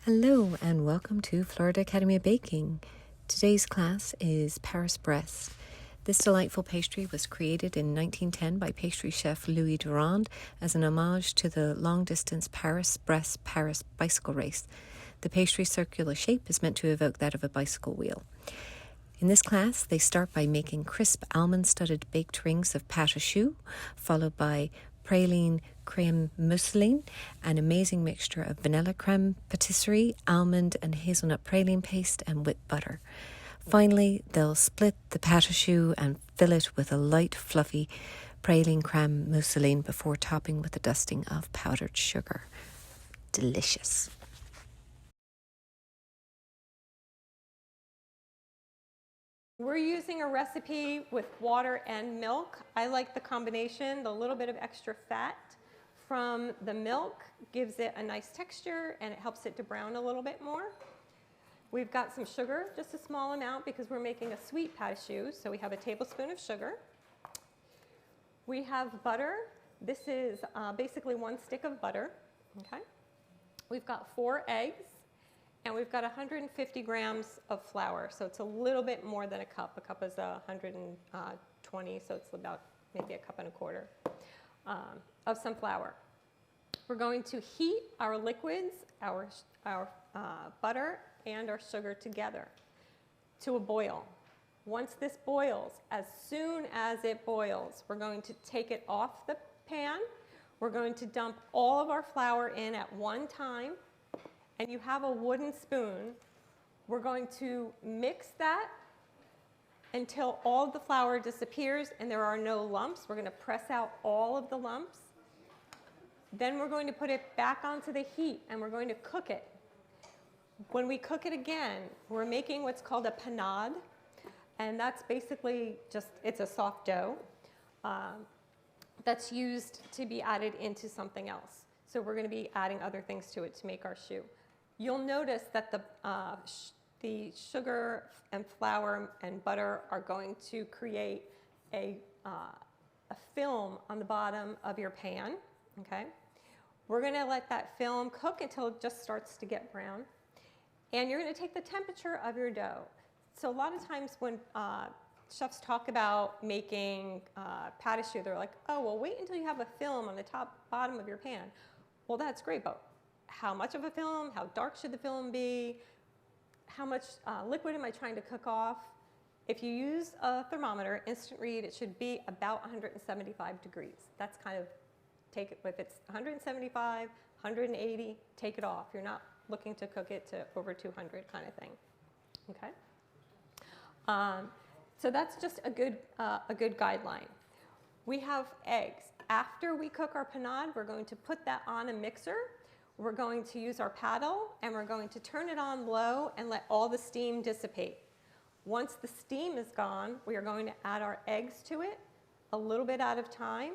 Hello and welcome to Florida Academy of Baking. Today's class is Paris Brest. This delightful pastry was created in 1910 by pastry chef Louis Durand as an homage to the long-distance Paris Brest Paris bicycle race. The pastry's circular shape is meant to evoke that of a bicycle wheel. In this class, they start by making crisp almond-studded baked rings of pâte à choux, followed by praline crème mousseline, an amazing mixture of vanilla crème patisserie, almond and hazelnut praline paste, and whipped butter. Finally, they'll split the pâte à choux and fill it with a light, fluffy praline crème mousseline before topping with a dusting of powdered sugar. Delicious. We're using a recipe with water and milk. I like the combination. The little bit of extra fat from the milk gives it a nice texture and it helps it to brown a little bit more. We've got some sugar, just a small amount because we're making a sweet pâte à choux, so we have a tablespoon of sugar. We have butter. This is basically 1 stick of butter. Okay. We've got 4 eggs. And we've got 150 grams of flour, so it's a little bit more than a cup. A cup is 120, so it's about maybe a cup and a quarter of some flour. We're going to heat our liquids, our butter, and our sugar together to a boil. Once this boils, as soon as it boils, we're going to take it off the pan. We're going to dump all of our flour in at one time. And you have a wooden spoon. We're going to mix that until all of the flour disappears and there are no lumps. We're going to press out all of the lumps. Then we're going to put it back onto the heat and we're going to cook it. When we cook it again, we're making what's called a panade. And that's basically just, it's a soft dough that's used to be added into something else. So we're going to be adding other things to it to make our choux. You'll notice that the sugar and flour and butter are going to create a film on the bottom of your pan. Okay? We're going to let that film cook until it just starts to get brown. And you're going to take the temperature of your dough. So a lot of times when chefs talk about making pâte à choux, they're like, oh, well, wait until you have a film on the bottom of your pan. Well, that's great, but how much of a film? How dark should the film be? How much liquid am I trying to cook off? If you use a thermometer, instant read, it should be about 175 degrees. That's kind of, take it, if it's 175, 180, take it off. You're not looking to cook it to over 200 kind of thing. Okay? So that's just a good guideline. We have eggs. After we cook our panade, we're going to put that on a mixer. We're going to use our paddle and we're going to turn it on low and let all the steam dissipate. Once the steam is gone, we are going to add our eggs to it a little bit at a time,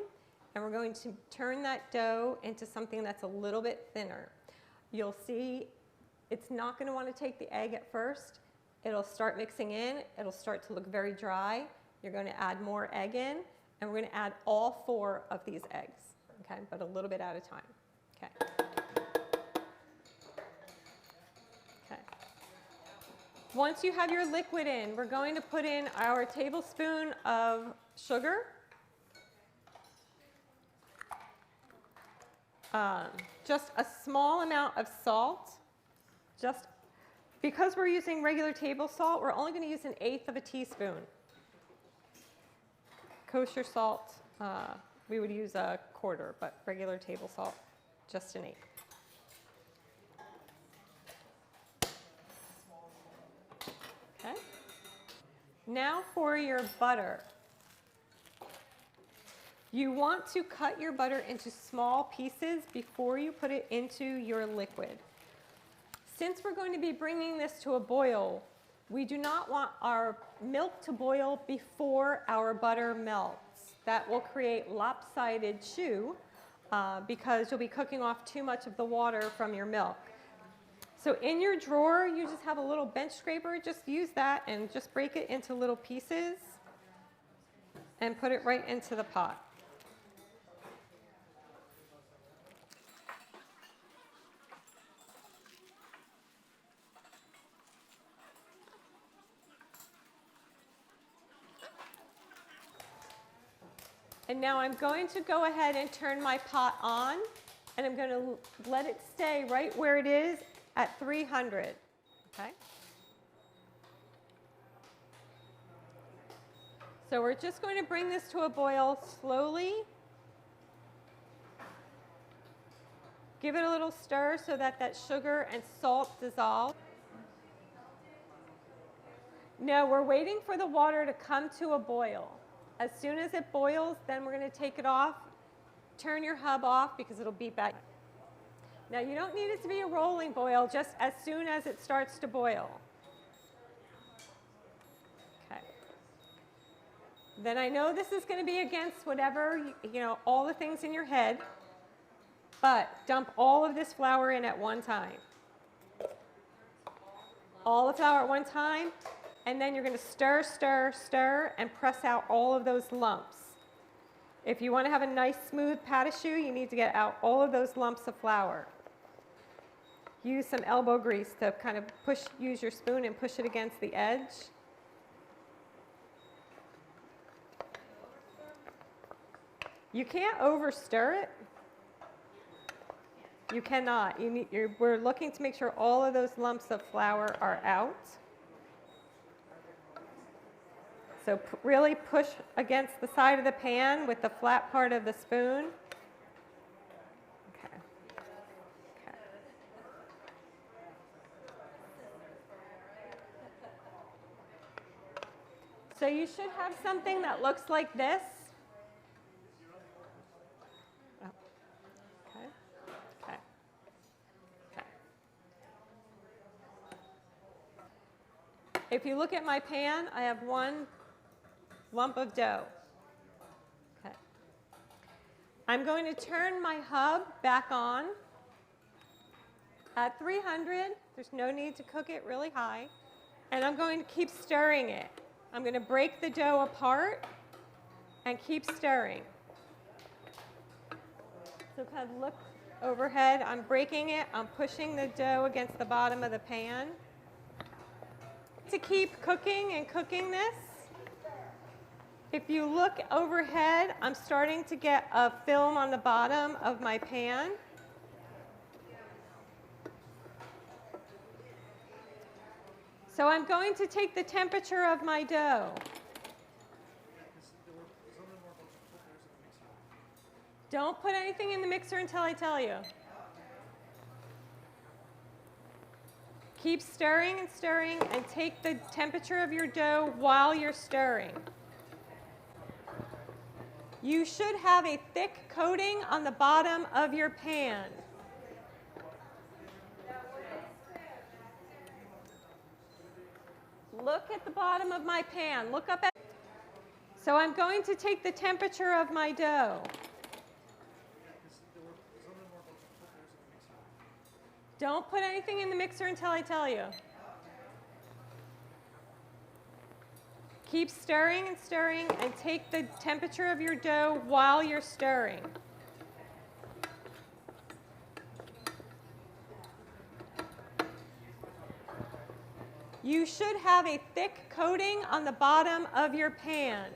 and we're going to turn that dough into something that's a little bit thinner. You'll see it's not going to want to take the egg at first. It'll start mixing in. It'll start to look very dry. You're going to add more egg in, and we're going to add all 4 of these eggs, okay, but a little bit at a time. Okay. Once you have your liquid in, we're going to put in our tablespoon of sugar, just a small amount of salt. Just because we're using regular table salt, we're only going to use 1/8 of a teaspoon. Kosher salt, we would use a 1/4, but regular table salt, just 1/8. Okay. Now for your butter. You want to cut your butter into small pieces before you put it into your liquid. Since we're going to be bringing this to a boil, we do not want our milk to boil before our butter melts. That will create lopsided choux because you'll be cooking off too much of the water from your milk. So in your drawer, you just have a little bench scraper. Just use that and just break it into little pieces and put it right into the pot. And now I'm going to go ahead and turn my pot on, and I'm going to let it stay right where it is at 300. Okay? So we're just going to bring this to a boil slowly. Give it a little stir so that that sugar and salt dissolve. No, we're waiting for the water to come to a boil. As soon as it boils, then we're going to take it off. Turn your hub off because it'll beep back. Now you don't need it to be a rolling boil, just as soon as it starts to boil. Okay. Then I know this is going to be against whatever, all the things in your head, but dump all of this flour in at one time. All the flour at one time, and then you're going to stir, stir, stir, and press out all of those lumps. If you want to have a nice smooth pat a choux, you need to get out all of those lumps of flour. Use some elbow grease to kind of use your spoon and push it against the edge. You can't over stir it. You cannot. We're looking to make sure all of those lumps of flour are out. So really push against the side of the pan with the flat part of the spoon. Okay. Okay. So you should have something that looks like this. Oh. Okay. Okay. Okay. If you look at my pan, I have one lump of dough. Okay. I'm going to turn my hub back on at 300. There's no need to cook it really high. And I'm going to keep stirring it. I'm going to break the dough apart and keep stirring. So kind of look overhead. I'm breaking it. I'm pushing the dough against the bottom of the pan. To keep cooking and cooking this, if you look overhead, I'm starting to get a film on the bottom of my pan. So I'm going to take the temperature of my dough. Don't put anything in the mixer until I tell you. Keep stirring and take the temperature of your dough while you're stirring. You should have a thick coating on the bottom of your pan. Look at the bottom of my pan. Look up at. So I'm going to take the temperature of my dough. Don't put anything in the mixer until I tell you. Keep stirring and take the temperature of your dough while you're stirring. You should have a thick coating on the bottom of your pan.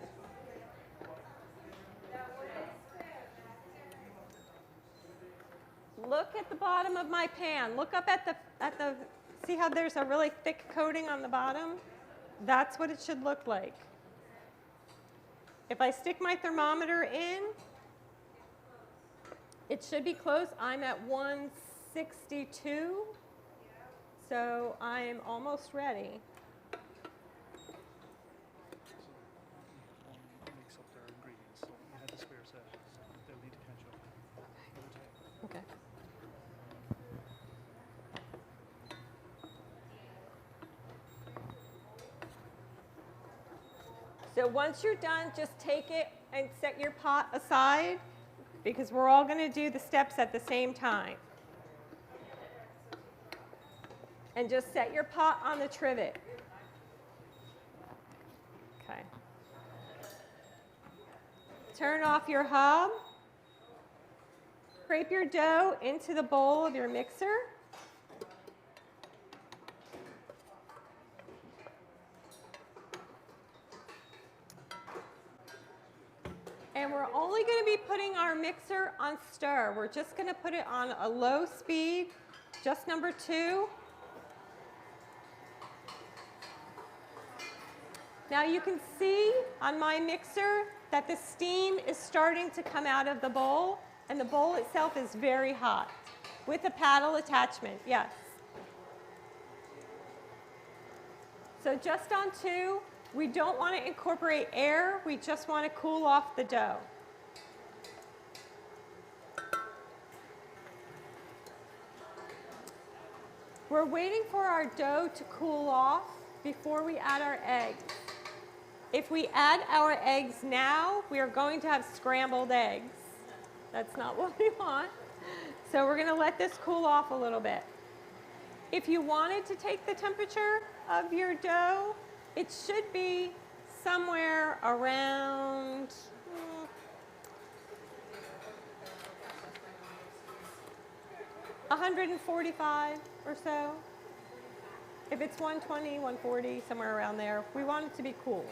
Look at the bottom of my pan. Look up at the, see how there's a really thick coating on the bottom? That's what it should look like. If I stick my thermometer in, it should be close. I'm at 162, so I'm almost ready. Mix up their ingredients, so you had the spare set, so they'll need to catch up. Okay. So once you're done, just take it and set your pot aside because we're all going to do the steps at the same time. And just set your pot on the trivet. Okay. Turn off your hub. Scrape your dough into the bowl of your mixer. And we're only going to be putting our mixer on stir. We're just going to put it on a low speed, just number 2. Now you can see on my mixer that the steam is starting to come out of the bowl, and the bowl itself is very hot with a paddle attachment, yes. So just on 2, we don't want to incorporate air, we just want to cool off the dough. We're waiting for our dough to cool off before we add our eggs. If we add our eggs now, we are going to have scrambled eggs. That's not what we want. So we're going to let this cool off a little bit. If you wanted to take the temperature of your dough, it should be somewhere around 145 or so. If it's 120, 140, somewhere around there, we want it to be cool.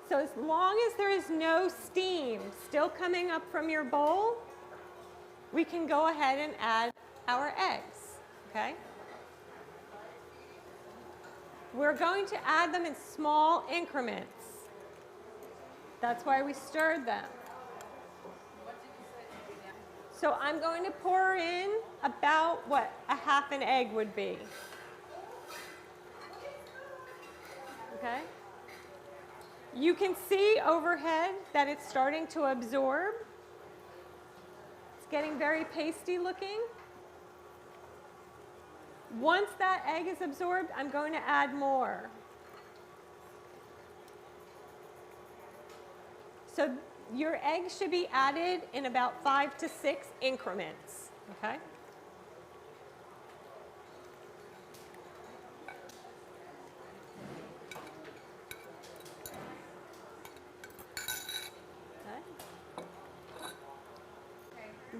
So as long as there is no steam still coming up from your bowl, we can go ahead and add our eggs, okay? We're going to add them in small increments. That's why we stirred them. So I'm going to pour in about what a half an egg would be. Okay? You can see overhead that it's starting to absorb. It's getting very pasty looking. Once that egg is absorbed, I'm going to add more. So your eggs should be added in about 5 to 6 increments, okay?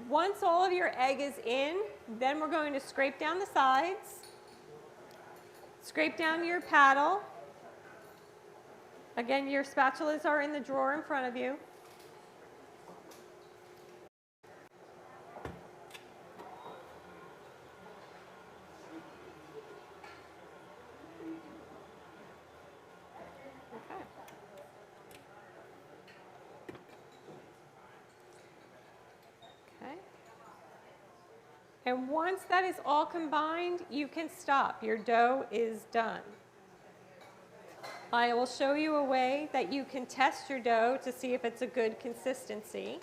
Once all of your egg is in, then we're going to scrape down the sides, scrape down your paddle. Again, your spatulas are in the drawer in front of you. Okay. Okay. And once that is all combined, you can stop. Your dough is done. I will show you a way that you can test your dough to see if it's a good consistency.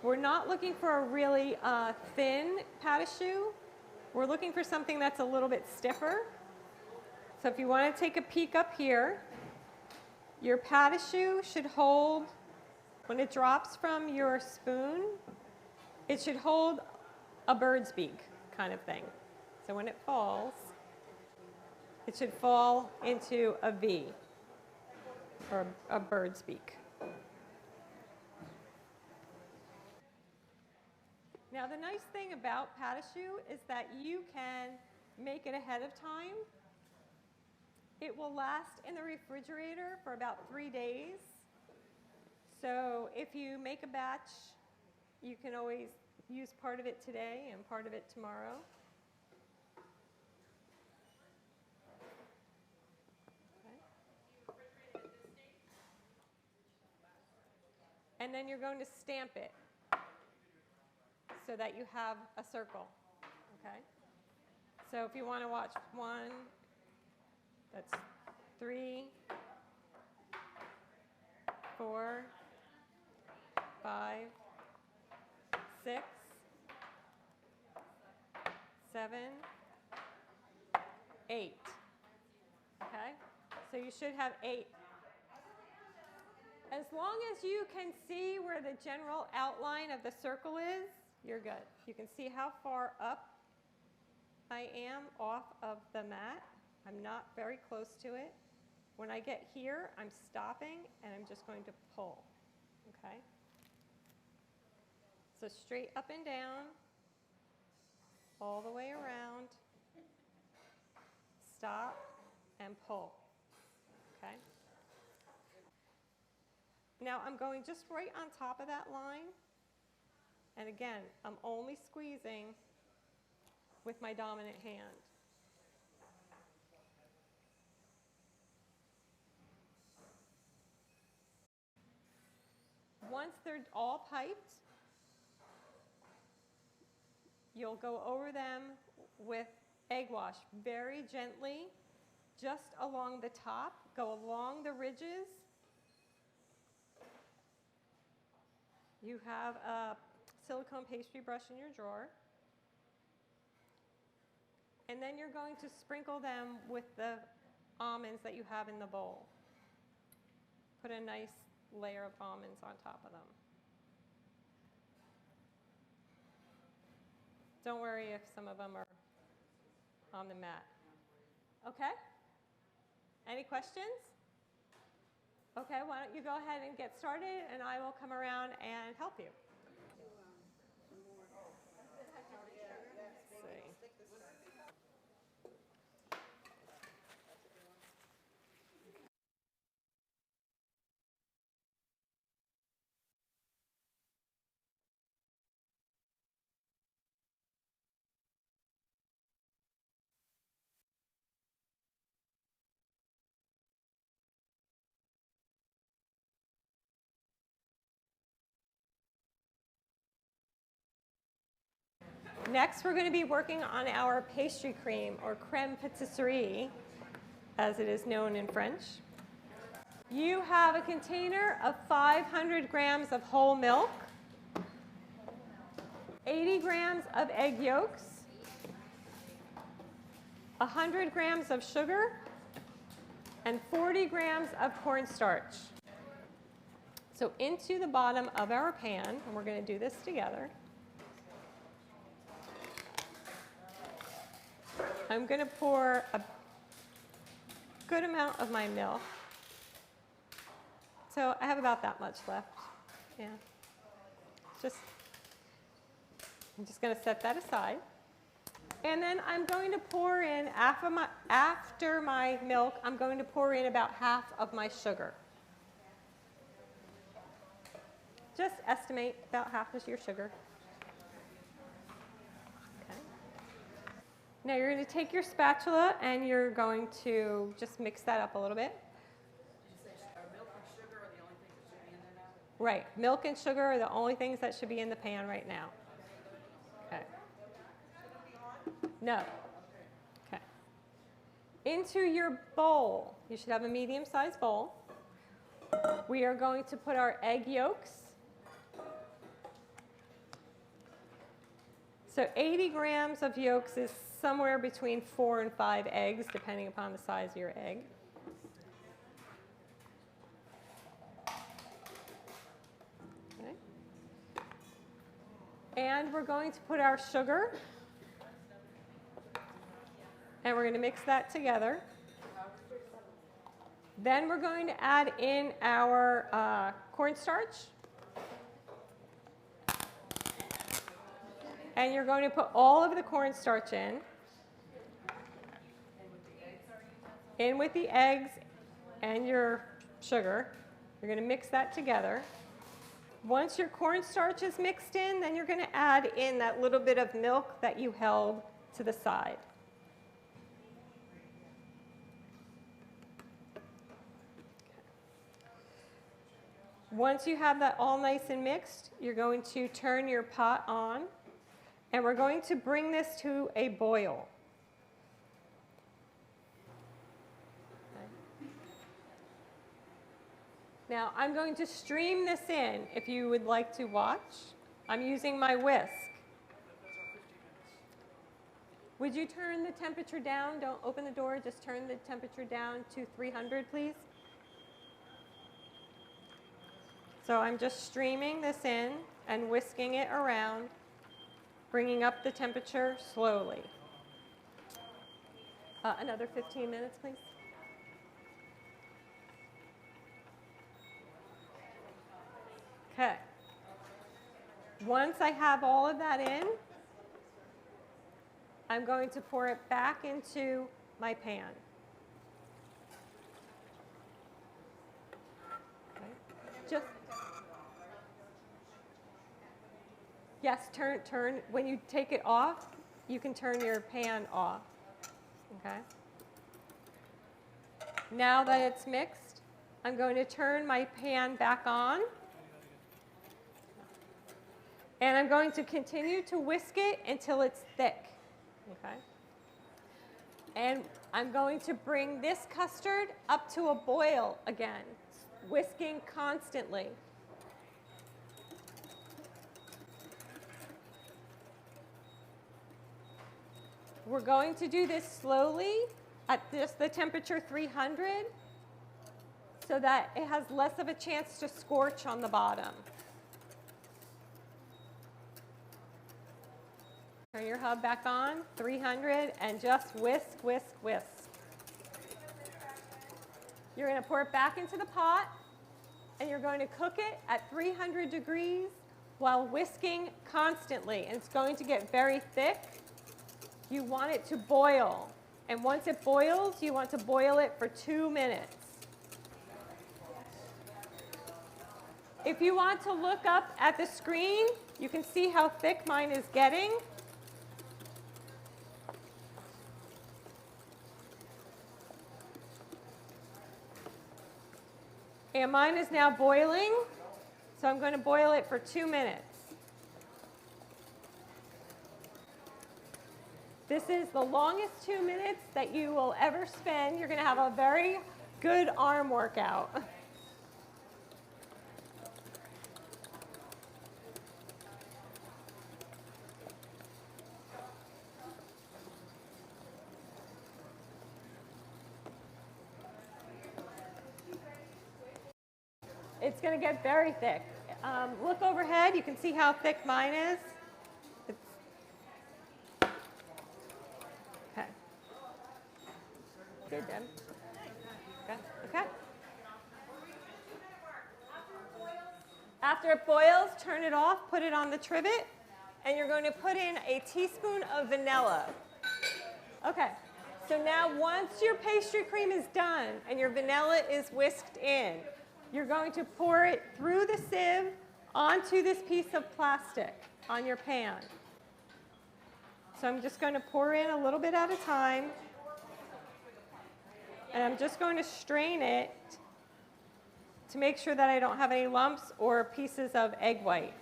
We're not looking for a really thin pâte à choux. We're looking for something that's a little bit stiffer. So if you want to take a peek up here, your pâte à choux should hold, when it drops from your spoon, it should hold a bird's beak kind of thing. So when it falls, it should fall into a V, or a bird's beak. Now the nice thing about pâte à choux is that you can make it ahead of time. It will last in the refrigerator for about 3 days. So if you make a batch, you can always use part of it today and part of it tomorrow. Okay. And then you're going to stamp it so that you have a circle. Okay? So if you want to watch 1, that's 3, 4, 5, 6, 7, 8. Okay? So you should have 8. As long as you can see where the general outline of the circle is, you're good. You can see how far up I am off of the mat. I'm not very close to it. When I get here, I'm stopping and I'm just going to pull. Okay? So straight up and down, all the way around. stop, and pull. Okay? Now I'm going just right on top of that line. And again, I'm only squeezing with my dominant hand. Once they're all piped, you'll go over them with egg wash very gently, just along the top. Go along the ridges. You have a silicone pastry brush in your drawer. And then you're going to sprinkle them with the almonds that you have in the bowl. Put a nice layer of almonds on top of them. Don't worry if some of them are on the mat. Okay? Any questions? Okay, why don't you go ahead and get started, and I will come around and help you. Let's see. Next, we're going to be working on our pastry cream, or crème pâtisserie, as it is known in French. You have a container of 500 grams of whole milk, 80 grams of egg yolks, 100 grams of sugar, and 40 grams of cornstarch. So into the bottom of our pan, and we're going to do this together, I'm going to pour a good amount of my milk. So I have about that much left. Yeah. I'm just going to set that aside. And then I'm going to pour in, after my milk, I'm going to pour in about half of my sugar. Just estimate about half is your sugar. Okay. Now you're going to take your spatula and you're going to just mix that up a little bit. Milk and sugar are the only things that should be in there now? Right. Milk and sugar are the only things that should be in the pan right now. Okay. No. Okay. Into your bowl, you should have a medium-sized bowl. We are going to put our egg yolks. So 80 grams of yolks is somewhere between 4 and 5 eggs, depending upon the size of your egg. Okay. And we're going to put our sugar, and we're going to mix that together. Then we're going to add in our cornstarch. And you're going to put all of the cornstarch in with the eggs and your sugar. You're going to mix that together. Once your cornstarch is mixed in, then you're going to add in that little bit of milk that you held to the side. Once you have that all nice and mixed, you're going to turn your pot on. And we're going to bring this to a boil. Okay. Now, I'm going to stream this in if you would like to watch. I'm using my whisk. That's our 15 minutes. Would you turn the temperature down? Don't open the door. Just turn the temperature down to 300, please. So I'm just streaming this in and whisking it around, bringing up the temperature slowly. Another 15 minutes, please. Okay. Once I have all of that in, I'm going to pour it back into my pan. Okay. Just yes, turn. When you take it off, you can turn your pan off. Okay. Now that it's mixed, I'm going to turn my pan back on. And I'm going to continue to whisk it until it's thick. Okay. And I'm going to bring this custard up to a boil again, whisking constantly. We're going to do this slowly at just the temperature 300 so that it has less of a chance to scorch on the bottom. Turn your hub back on, 300, and just whisk, whisk, whisk. You're going to pour it back into the pot, and you're going to cook it at 300 degrees while whisking constantly. And it's going to get very thick. You want it to boil. And once it boils, you want to boil it for 2 minutes. If you want to look up at the screen, you can see how thick mine is getting. And mine is now boiling, so I'm going to boil it for 2 minutes. This is the longest 2 minutes that you will ever spend. You're going to have a very good arm workout. It's going to get very thick. Look overhead. You can see how thick mine is. Okay. Good, Deb. Okay. Okay. After it boils, turn it off, put it on the trivet, and you're going to put in a teaspoon of vanilla. Okay. So now once your pastry cream is done and your vanilla is whisked in, you're going to pour it through the sieve onto this piece of plastic on your pan. So I'm just going to pour in a little bit at a time. And I'm just going to strain it to make sure that I don't have any lumps or pieces of egg white.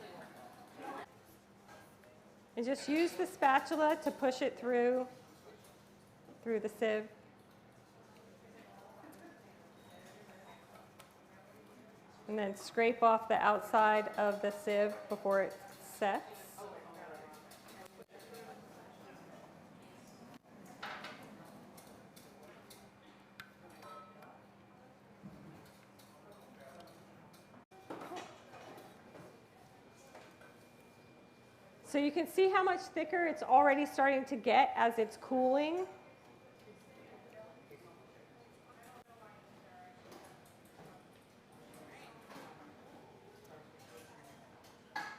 And just use the spatula to push it through the sieve. And then scrape off the outside of the sieve before it sets. So you can see how much thicker it's already starting to get as it's cooling.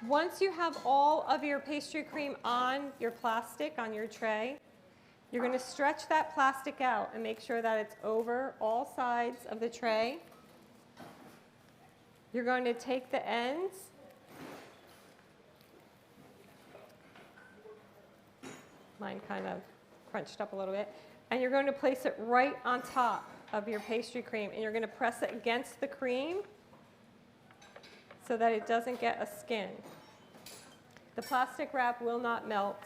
Once you have all of your pastry cream on your plastic, on your tray, you're going to stretch that plastic out and make sure that it's over all sides of the tray. You're going to take the ends mine kind of crunched up a little bit, and you're going to place it right on top of your pastry cream, and you're going to press it against the cream so that it doesn't get a skin. The plastic wrap will not melt.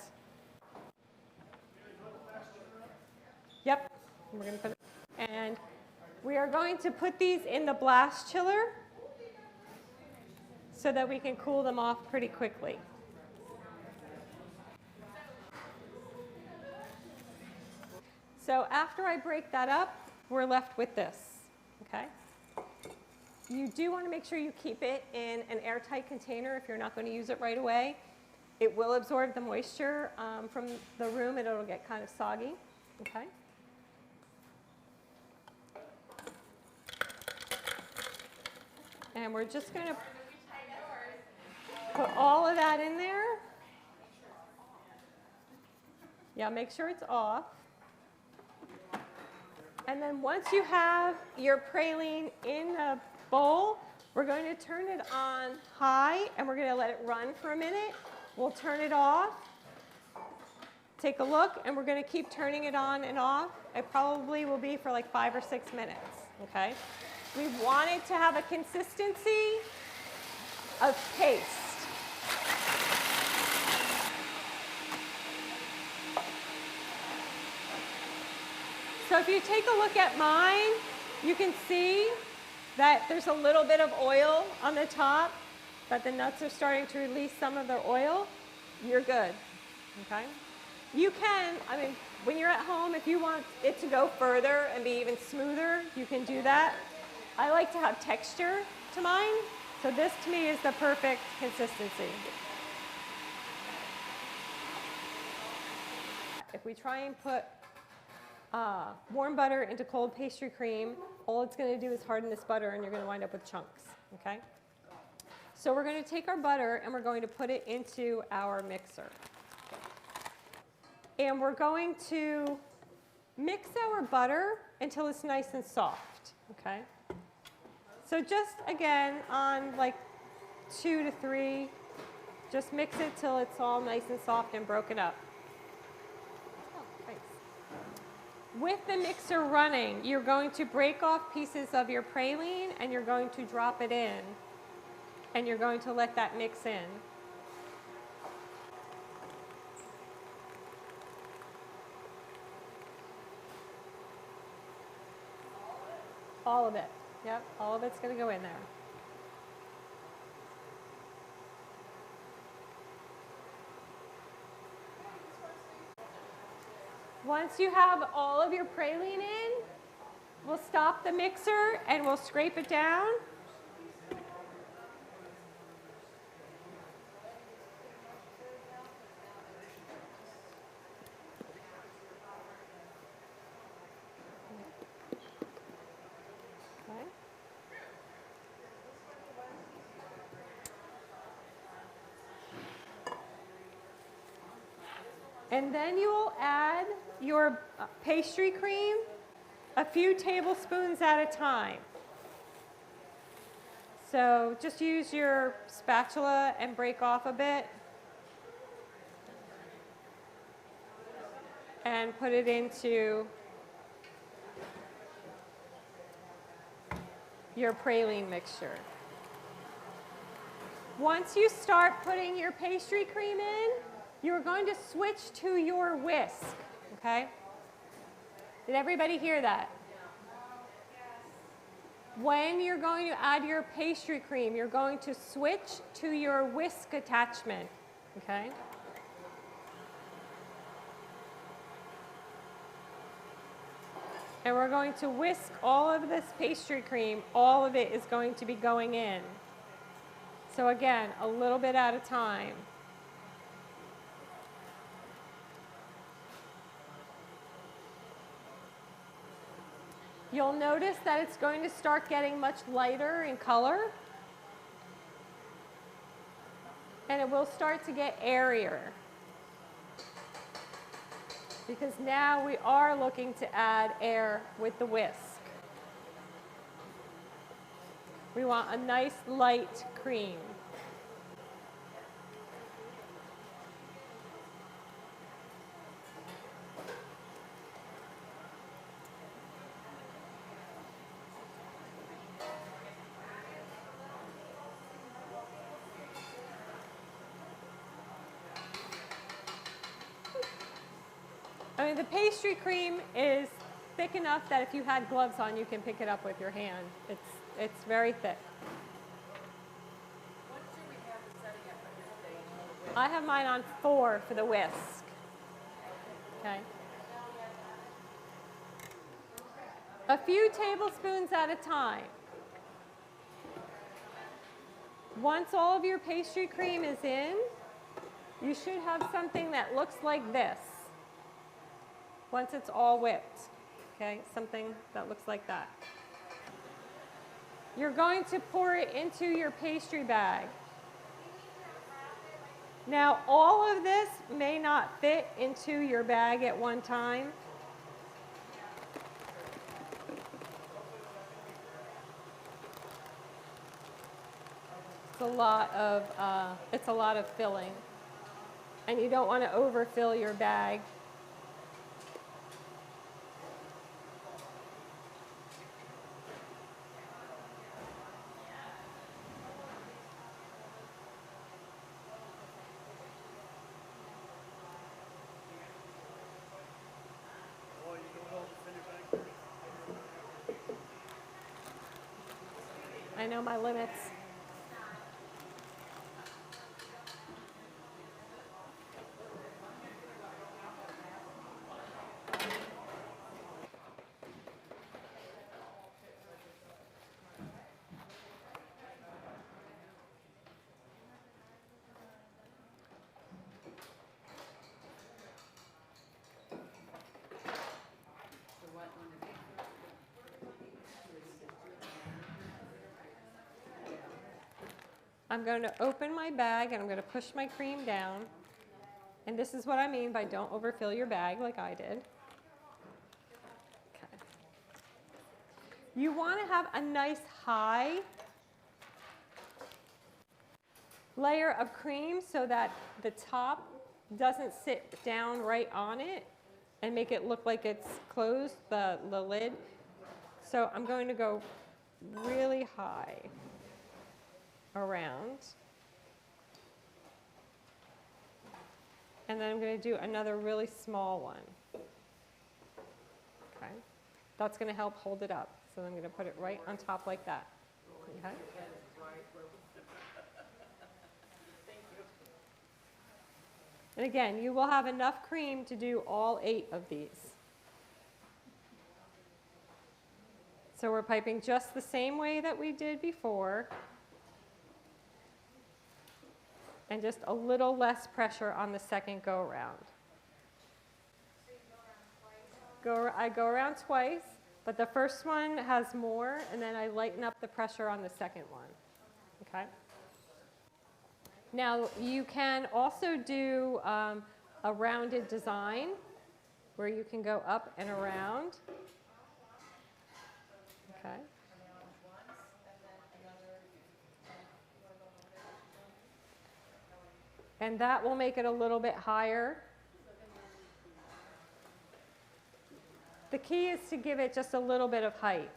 Yep, we're going to put it, and we are going to put these in the blast chiller so that we can cool them off pretty quickly. So after I break that up, we're left with this, okay? You do want to make sure you keep it in an airtight container if you're not going to use it right away. It will absorb the moisture from the room and it'll get kind of soggy, okay? And we're just going to put all of that in there. Yeah, make sure it's off. And then once you have your praline in a bowl, we're going to turn it on high and we're going to let it run for a minute. We'll turn it off, take a look, and we're going to keep turning it on and off. It probably will be for like 5 or 6 minutes, okay? We want it to have a consistency of paste. So if you take a look at mine, you can see that there's a little bit of oil on the top, that the nuts are starting to release some of their oil. You're good, okay? You can, I mean, when you're at home, if you want it to go further and be even smoother, you can do that. I like to have texture to mine, so this to me is the perfect consistency. If we try and put warm butter into cold pastry cream, all it's going to do is harden this butter and you're going to wind up with chunks, okay? So we're going to take our butter and we're going to put it into our mixer. And we're going to mix our butter until it's nice and soft, okay? So just again on like 2 to 3, just mix it till it's all nice and soft and broken up. With the mixer running, you're going to break off pieces of your praline and you're going to drop it in. And you're going to let that mix in. All of it. Yep, all of it's going to go in there. Once you have all of your praline in, we'll stop the mixer and we'll scrape it down. Okay. And then you will add your pastry cream a few tablespoons at a time. So just use your spatula and break off a bit and put it into your praline mixture. Once you start putting your pastry cream in, you're going to switch to your whisk, okay? Did everybody hear that? When you're going to add your pastry cream, you're going to switch to your whisk attachment, okay? And we're going to whisk all of this pastry cream. All of it is going to be going in. So again, a little bit at a time. You'll notice that it's going to start getting much lighter in color. And it will start to get airier. Because now we are looking to add air with the whisk. We want a nice light cream. I mean, the pastry cream is thick enough that if you had gloves on, you can pick it up with your hand. It's very thick. What should we have the setting at for this stage? I have mine on 4 for the whisk. Okay. A few tablespoons at a time. Once all of your pastry cream is in, you should have something that looks like this. Once it's all whipped, okay, something that looks like that. You're going to pour it into your pastry bag. Now, all of this may not fit into your bag at one time. It's a lot of filling. And you don't want to overfill your bag. Oh, you don't know to fill your bag first. I know my limits. So what one of these? I'm going to open my bag and I'm going to push my cream down. And this is what I mean by don't overfill your bag like I did. Okay. You want to have a nice high layer of cream so that the top doesn't sit down right on it and make it look like it's closed, the lid. So I'm going to go really high around. And then I'm going to do another really small one. Okay. That's going to help hold it up. So I'm going to put it right on top like that. Okay. And again, you will have enough cream to do all 8 of these. So we're piping just the same way that we did before, and just a little less pressure on the second go around. I go around twice, but the first one has more, and then I lighten up the pressure on the second one. Okay? Now, you can also do a rounded design where you can go up and around. Okay. And that will make it a little bit higher. The key is to give it just a little bit of height.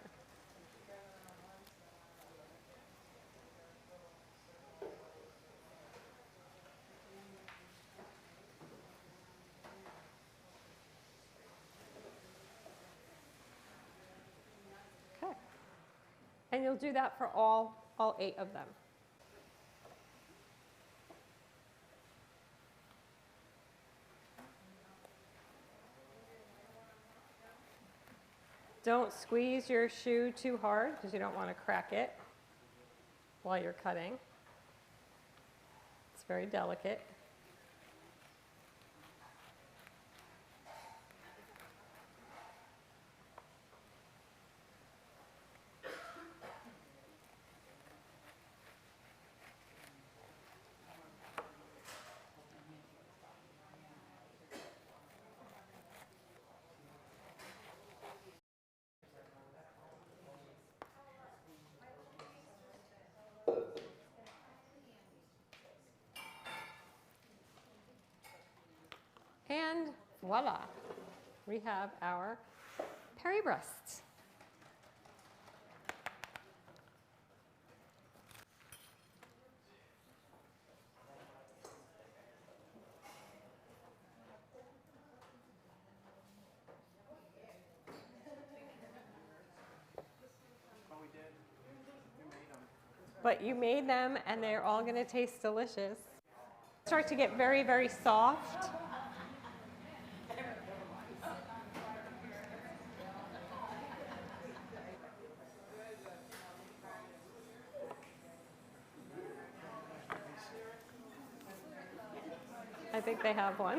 Okay. And you'll do that for all 8 of them. Don't squeeze your shoe too hard because you don't want to crack it while you're cutting. It's very delicate. And voila, we have our Paris Brest. Oh, we did. We made them. But you made them, and they're all going to taste delicious. Start to get very, very soft. I think they have one.